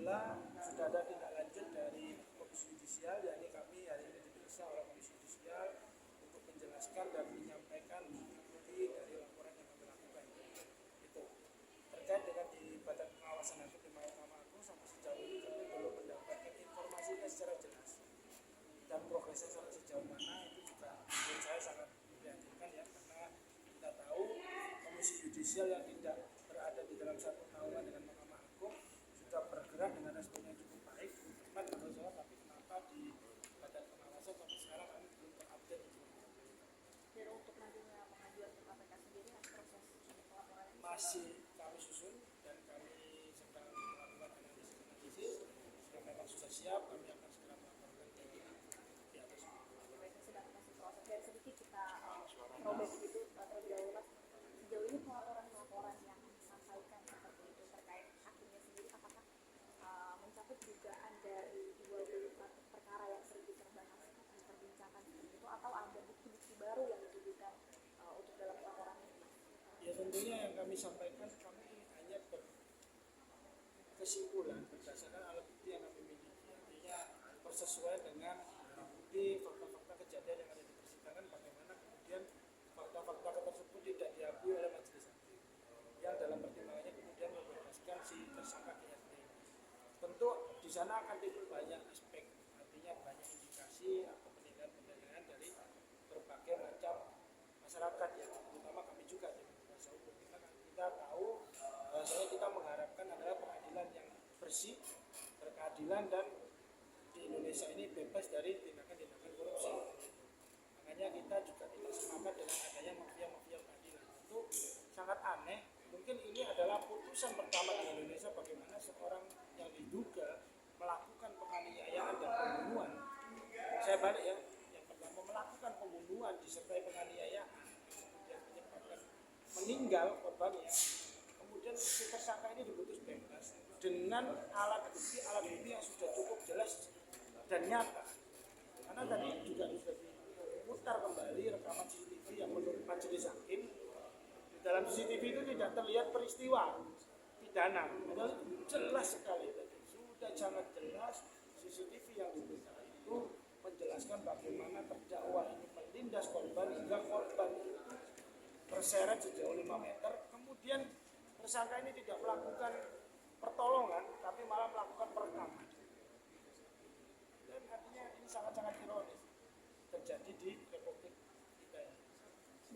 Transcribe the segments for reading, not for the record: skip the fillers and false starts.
adalah sudah ada tindak lanjut dari Komisi Yudisial, yakni kami hari ini diperiksa oleh Komisi Yudisial untuk menjelaskan dan menyampaikan bukti dari laporan yang kami lakukan. Itu terkait dengan di Badan Pengawasan Hakim di Mahkamah Agung, sampai sejauh ini kami belum mendapatkan informasinya secara jelas dan progresnya sampai sejauh mana. Itu juga menurut saya sangat memprihatinkan ya, karena kita tahu Komisi Yudisial yang tidak berada di dalam satu naungan dengan Mahkamah Agung sudah bergerak dengan respon yang cukup baik, cepat menurut saya, tapi kenapa di Badan Pengawasan sampai sekarang kami belum terupdate. Dan untuk nantinya pengajuan ke KPK sendiri, proses pelaporan masih kami susun dan kami sedang melakukan analisis. Jika memang sudah siap, kami akan segera melaporkan ke pihak tersebut. sedang masih proses. Dan sedikit kita robek gitu terlebih dahulu, Mas. Sejauh ini pelaporan yang disampaikan seperti itu terkait hakimnya sendiri, apakah mencakup dugaan dari 24 perkara yang sering diterbahas diperbincangkan seperti itu, atau ada bukti-bukti baru yang ditujukan untuk dalam pelaporan ini? Ya tentunya yang kami sampaikan, kami hanya berkesimpulan berdasarkan alat bukti yang kami miliki, artinya bersesuaian dengan bukti fakta-fakta kejadian yang ada di persidangan, bagaimana kemudian fakta-fakta tersebut tidak diakui oleh majelis hakim yang dalam pertimbangannya kemudian membebaskan si tersangka GRT. Tentu di sana akan timbul banyak aspek, artinya banyak indikasi atau penilaian-penilaian dari berbagai macam masyarakat ya, terutama kami juga di kuasa hukum. Kita tahu bahwasanya kita mengharapkan adalah peradilan yang bersih, berkeadilan, dan di Indonesia ini bebas dari tindakan-tindakan korupsi. Makanya kita juga tidak sepakat dengan adanya mafia-mafia peradilan. Itu sangat aneh. Mungkin ini adalah putusan pertama di Indonesia bagaimana seorang yang diduga melakukan penganiayaan dan pembunuhan. Saya balik ya, yang pertama melakukan pembunuhan disertai penganiayaan, kemudian menyebabkan meninggal korbannya. Kemudian si tersangka ini diputus bebas dengan alat bukti yang sudah cukup jelas dan nyata. Karena tadi juga sudah diputar kembali rekaman CCTV yang menurut majelis hakim, di dalam CCTV itu tidak terlihat peristiwa pidana. Padahal jelas sekali tadi, sudah sangat jelas CCTV yang diputar itu menjelaskan bagaimana terdakwa ini melindas korban hingga korban itu terseret sejauh 5 meter. Kemudian tersangka ini tidak melakukan pertolongan, tapi malah melakukan perekaman. Dan artinya ini sangat-sangat ironis terjadi di Republik kita.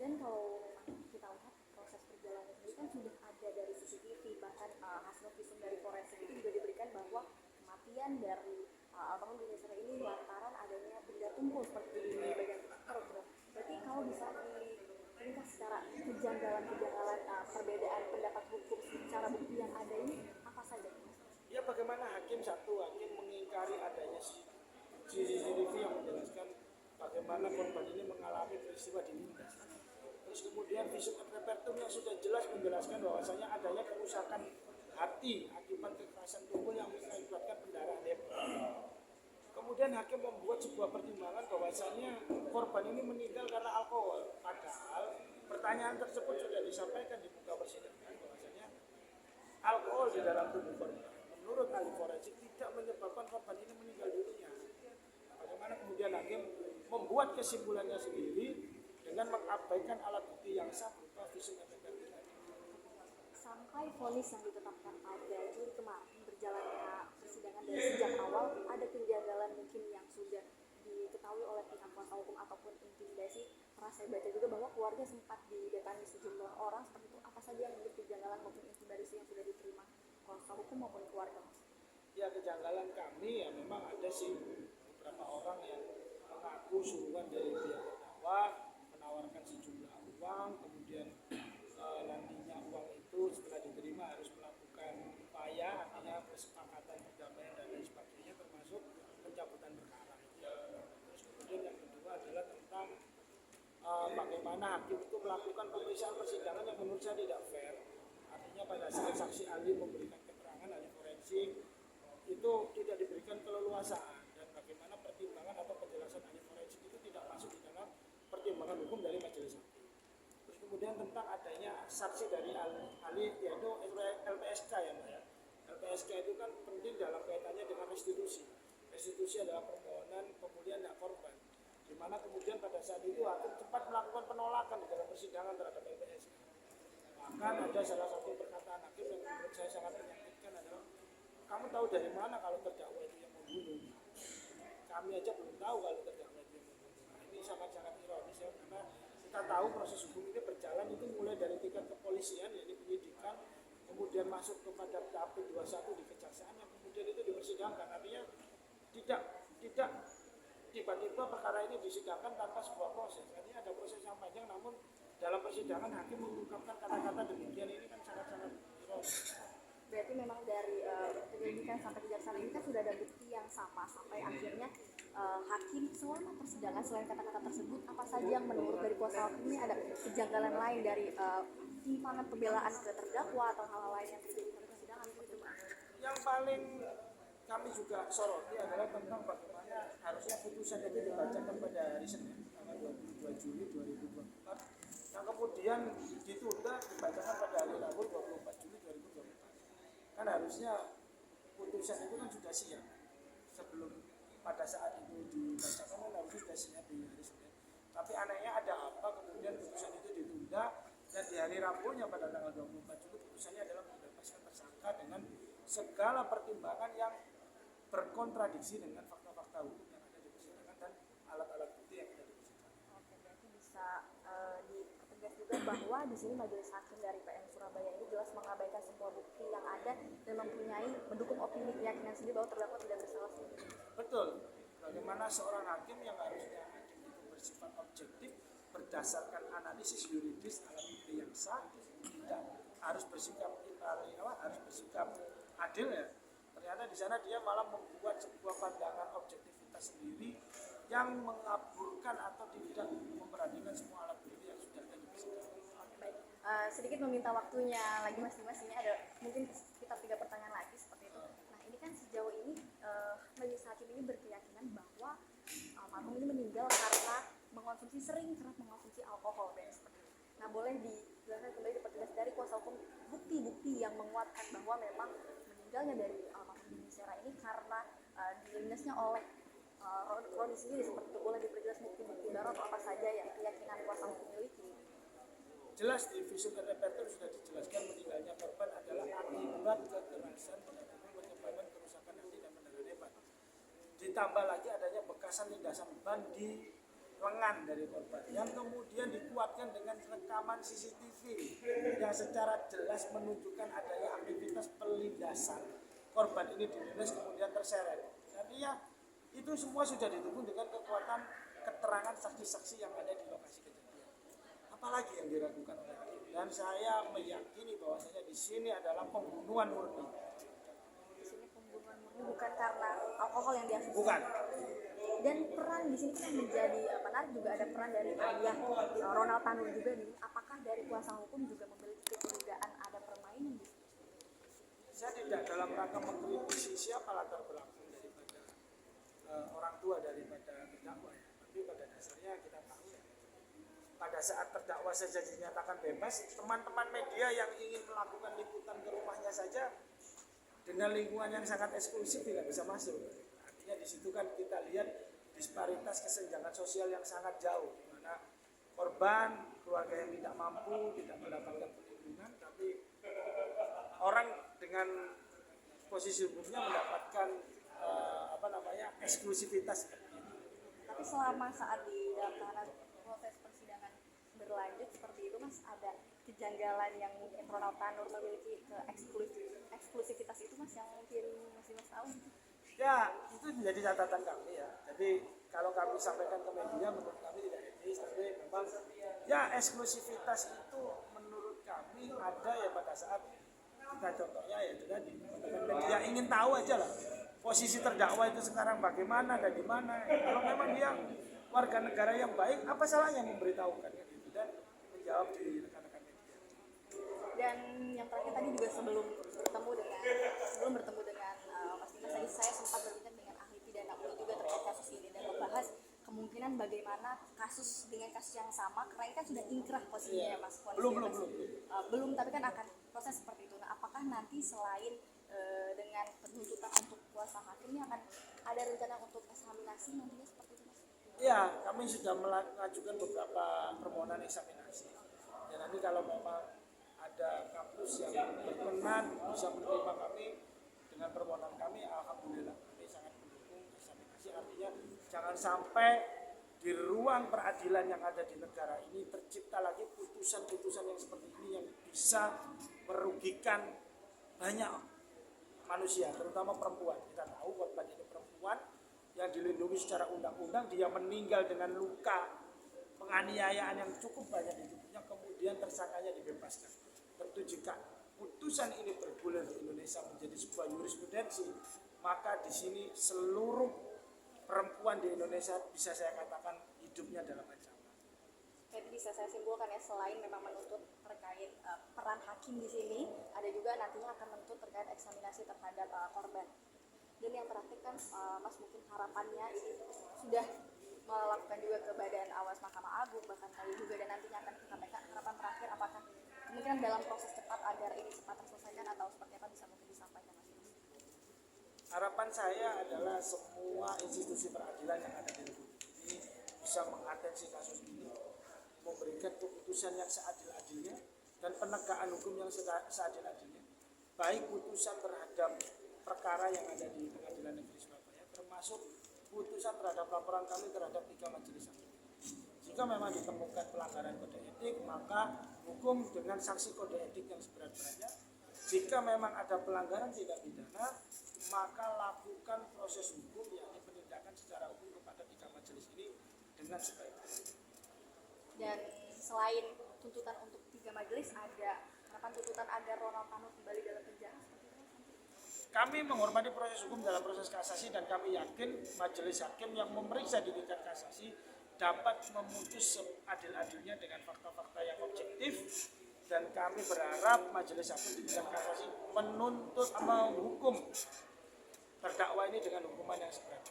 Dan kalau kita lihat proses perjalanan ini kan sudah ada dari CCTV, bahkan hasil visum dari forensik itu juga diberikan bahwa kematian dari almarhum Dini Sera ini lantaran adanya benda tumpul seperti di bagian perut. Berarti kalau bisa diringkas secara kejanggalan-kejanggalan perbedaan pendapat hukum secara bukti yang ada ini apa saja? Ya bagaimana hakim mengingkari adanya CCTV yang menjelaskan bagaimana korban ini mengalami peristiwa dilindas. Terus kemudian visum et repertum yang sudah jelas menjelaskan bahwasanya adanya kerusakan hati akibat kekerasan tubuh yang mengakibatkan pendarahan hebat. Kemudian hakim membuat sebuah pertimbangan bahwasanya korban ini meninggal karena alkohol. Padahal pertanyaan tersebut sudah disampaikan di muka persidangan bahwasanya alkohol di dalam tubuh korban menurut ahli forensik tidak menyebabkan korban ini meninggal dunia. Bagaimana kemudian hakim membuat kesimpulannya sendiri dengan mengabaikan alat bukti yang sah berupa visum et repertum. Sampai vonis yang ditetapkan pada Juli kemarin berjalannya persidangan dari sejak awal, ada kejanggalan mungkin yang sudah diketahui oleh pihak kuasa hukum ataupun intimidasi. Pernah saya baca juga bahwa keluarga sempat didatangi sejumlah orang seperti itu. Apa saja yang menjadi kejanggalan maupun intimidasi yang sudah diterima kuasa hukum maupun keluarga? Ya kejanggalan kami ya memang ada sih beberapa orang yang mengaku suruhan dari pihak terdakwa menawarkan sejumlah uang, kemudian nantinya uang itu setelah diterima harus melakukan upaya, artinya kesepakatan perdamaian dan lain sebagainya, termasuk pencabutan perkara. Terus kemudian yang kedua adalah tentang bagaimana hakim itu melakukan pemeriksaan persidangan yang menurut saya tidak fair. Artinya pada saat saksi ahli memberikan keterangan, ahli forensik itu tidak diberikan keleluasaan, dan bagaimana pertimbangan atau penjelasan ahli forensik itu tidak masuk di dalam pertimbangan hukum dari majelis hakim. Terus kemudian tentang adanya saksi dari ahli yaitu LPSK ya Mbak ya. SK itu kan penting dalam kaitannya dengan restitusi. Restitusi adalah permohonan pemulihan hak korban, di mana kemudian pada saat itu hakim cepat melakukan penolakan di dalam persidangan terhadap LPSK. Bahkan ada salah satu perkataan hakim yang menurut saya sangat menyakitkan adalah, kamu tahu dari mana kalau terdakwa itu yang membunuh? Kami aja belum tahu kalau terdakwa itu yang membunuh. Nah, ini sangat-sangat ironis ya, karena kita tahu proses hukum ini berjalan itu mulai dari tingkat kepolisian, yaitu penyidikan, kemudian masuk kepada tahap P21 di kejaksaan, yang kemudian itu dipersidangkan. Artinya tidak tiba-tiba perkara ini disidangkan tanpa sebuah proses. Artinya ada proses yang panjang, namun dalam persidangan hakim mengungkapkan kata-kata demikian, ini kan sangat-sangat ironis. Berarti memang dari penyelidikan sampai kejaksaan ini kan sudah ada bukti yang sama sampai akhirnya hakim selama persidangan selain kata-kata tersebut apa saja yang menurut dari kuasa hukum ini ada kejanggalan lain dari timpangan pembelaan ke terdakwa atau hal-hal lain yang terjadi pada persidangan itu Pak? Yang paling kami juga soroti adalah tentang bagaimana harusnya putusan itu dibacakan pada hari Senin tanggal 22 Juli 2024, yang kemudian ditunda dibacakan pada hari Rabu 24 Juli 2024. Kan harusnya putusan itu kan sudah siap sebelum pada saat itu dibacakan, kan harusnya sudah siap di hari Senin. Tapi anehnya ada apa kemudian putusan itu ditunda, dan di hari Rabunya pada tanggal 24 Juli putusannya adalah membebaskan tersangka dengan segala pertimbangan yang berkontradiksi dengan fakta-fakta hukum yang ada di persidangan dan alat-alat bukti yang ada di persidangan. Oke, berarti bisa dipertegas juga bahwa di sini majelis hakim dari PN Surabaya ini jelas mengabaikan semua bukti yang ada dan mendukung opini keyakinan sendiri bahwa terdakwa tidak bersalah sendiri. Betul. Bagaimana seorang hakim yang harusnya hakim itu bersifat objektif berdasarkan analisis yuridis alat bukti yang sah, tidak harus bersikap harus bersikap adil ya. Ternyata di sana dia malah membuat sebuah pandangan objektivitas sendiri yang mengaburkan atau tidak memperhatikan semua alat bukti yang sudah ada di persidangan. Oke, baik. Sedikit meminta waktunya lagi Mas Dimas, ini ada mungkin sekitar 3 pertanyaan lagi seperti itu. Nah ini kan sejauh ini majelis hakim ini berkeyakinan bahwa almarhum ini meninggal karena kerap mengonsumsi alkohol dan seperti itu. Nah boleh dijelaskan kembali dipertegas dari kuasa hukum bukti-bukti yang menguatkan bahwa memang meninggalnya dari almarhum Dini Sera ini karena dilindasnya oleh Roni sendiri, seperti itu. Boleh diperjelas bukti-bukti baru atau apa saja yang keyakinan kuasa hukum miliki? Jelas di visum et repertum sudah dijelaskan meninggalnya korban adalah akibat kekerasan ataupun menyebabkan kerusakan hati dan mendarah hebat. Ditambah lagi adanya bekasan lindasan ban di lengan dari korban yang kemudian dikuatkan dengan rekaman CCTV yang secara jelas menunjukkan adanya aktivitas pelindasan korban ini dilindas kemudian terseret. Artinya itu semua sudah didukung dengan kekuatan keterangan saksi-saksi yang ada di lokasi kejadian. Apalagi yang diragukan oleh hakim, dan saya meyakini bahwasanya di sini adalah pembunuhan murni. Di sini pembunuhan murni bukan karena alkohol yang diasumsi. Bukan. Dan peran di sini kan menjadi menarik juga ada peran dari ayah Ronald Tanur juga nih. Apakah dari kuasa hukum juga memiliki kecurigaan ada permainan di sini? Saya tidak dalam rangka mengkritisi siapa latar belakang daripada orang tua daripada terdakwa ya. Tapi pada dasarnya kita tahu ya, pada saat terdakwa saja dinyatakan bebas, teman-teman media yang ingin melakukan liputan ke rumahnya saja dengan lingkungan yang sangat eksklusif tidak bisa masuk. Artinya di situ kan kita lihat disparitas kesenjangan sosial yang sangat jauh, di mana korban, keluarga yang tidak mampu, tidak mendapatkan perlindungan, tapi orang dengan posisi hukumnya mendapatkan eksklusivitas. Tapi selama saat di dalam tahanan proses persidangan berlanjut seperti itu Mas, ada kejanggalan yang mungkin Ronald Tanur memiliki ke eksklusivitas itu Mas, yang mungkin masih Mas tahu? Ya, itu menjadi catatan kami ya. Jadi kalau kami sampaikan ke media menurut kami tidak etis, tapi memang ya eksklusivitas itu menurut kami ada ya pada saat kita contohnya ya itu tadi teman-teman media ingin tahu aja lah posisi terdakwa itu sekarang bagaimana dan di mana. Kalau memang dia warga negara yang baik, apa salahnya memberitahukan gitu dan menjawab di rekan-rekan media. Dan yang terakhir tadi juga sebelum bertemu dengan Mas Dimas tadi saya sempat berbincang dengan ahli pidana UI juga terkait kasus ini dan membahas kemungkinan bagaimana kasus dengan kasus yang sama, karena ini kan sudah ingkrah posisinya ya Mas. Belum. Belum, tapi kan akan proses seperti itu. Nah, apakah nanti selain dengan penuntutan untuk kuasa hakim ini akan ada rencana untuk eksaminasi nantinya seperti itu Mas? Ya, kami sudah mengajukan beberapa permohonan eksaminasi. Dan nanti kalau memang ada kampus yang berkenan bisa menerima kami dengan permohonan kami, alhamdulillah kami sangat mendukung eksaminasi. Artinya jangan sampai di ruang peradilan yang ada di negara ini tercipta lagi putusan-putusan yang seperti ini yang bisa merugikan banyak manusia, terutama perempuan. Kita tahu korban ini perempuan yang dilindungi secara undang-undang, dia meninggal dengan luka penganiayaan yang cukup banyak di tubuhnya, kemudian tersangkanya dibebaskan. Tentu jika putusan ini bergulir di Indonesia menjadi sebuah jurisprudensi, maka di sini seluruh perempuan di Indonesia bisa saya katakan hidupnya dalam ancaman. Jadi bisa saya simpulkan ya, selain memang menuntut terkait peran hakim di sini, ada juga nantinya akan menuntut terkait eksaminasi terhadap korban. Dan yang terakhir kan Mas mungkin harapannya ini sudah melakukan juga ke Badan Awas Mahkamah Agung, bahkan kali juga dan nantinya akan ke KPK. Harapan terakhir apakah kemungkinan dalam proses cepat agar ini cepat terselesaikan atau seperti apa bisa mungkin disampaikan Mas? Harapan saya adalah semua institusi peradilan yang ada di Republik ini bisa mengatensi kasus ini, memberikan keputusan yang seadil-adilnya dan penegakan hukum yang seadil-adilnya, baik putusan terhadap perkara yang ada di Pengadilan Negeri Surabaya, termasuk putusan terhadap laporan kami terhadap 3 majelis hakim. Jika memang ditemukan pelanggaran kode etik, maka hukum dengan sanksi kode etik yang seberat-beratnya. Jika memang ada pelanggaran tindak pidana, maka lakukan proses hukum, yakni penindakan secara hukum kepada 3 majelis ini dengan sebaik-baiknya. Dan selain tuntutan untuk 3 majelis, ada harapan tuntutan agar Ronald Tanur kembali dalam penjara? Kami menghormati proses hukum dalam proses kasasi dan kami yakin majelis hakim yang memeriksa di tingkat kasasi dapat memutus seadil-adilnya dengan fakta-fakta yang objektif, dan kami berharap majelis hakim di tingkat kasasi menuntut menghukum terdakwa ini dengan hukuman yang seberat.